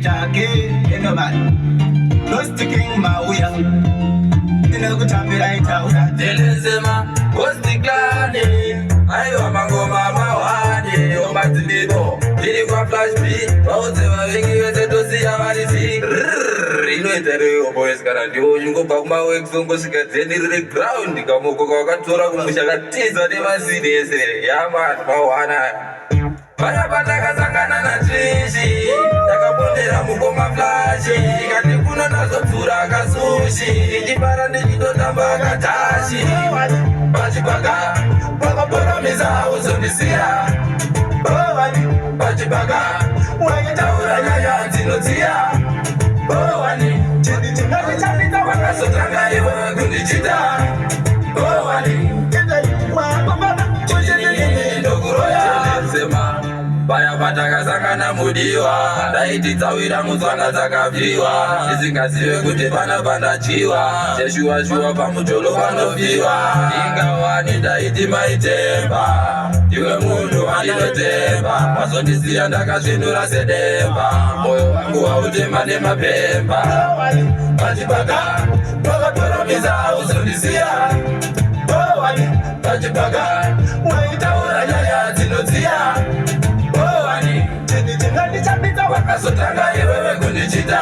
talking, you know man. No sticking my way. You know go tell me right out. Telezema, what's the glad? Ayo mangoma mawani, o matilibo. Dili kwa flash B, baote wa wengi wete dosi ya marisi. Ino itere o boys karandi o yungo bagma o exongo sikateni re ground kamoko kwa katora kumusha tiza de mazidi ese. Ya man, mawana. Baya bataka sangana na trishi, takapondera mukoma flashi. Ikati kuna nazo tura kasushi, ikipara nijito tamba katashi. Bajibaga, wakapora miza uzondisia. Bajibaga, wakitaura nyaya zinotia. Chini wakasotanga iwe kundichita. Baya bataka sangana mudiwa, daiti tawira muzanga zakaviwa. Izingaziwe kuti bana bandachiwa, cheshua pamucholo panoviwa. Ingawa ni daiti maitemba, iwe mundu aninotemba. Mazondisiya ndakazvinura sedemba, moyo wangu wautema nemapemba. Bajibaga, wakatora miza uzondisiya. Bajibaga, waitaura nyaya dzinodziya. Wakasotanga iwewe kundichita.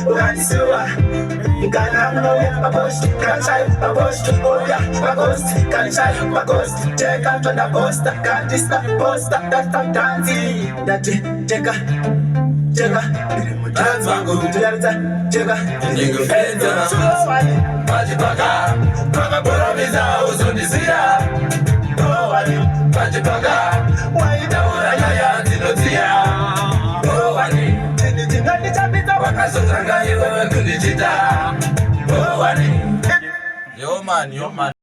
Ugandisiwa Ikana mnoya babosh Kanchai babosh Oya bagost Kanchai bagost Cheka tonda posta Kandista posta Dasta tanzi Dati cheka Cheka Nyingu fenza Bajibaga Wakapora miza uzondisia. Bajibaga Waitaura nyaya zinotia. Wakasotanga iwewe kundichita. Yo man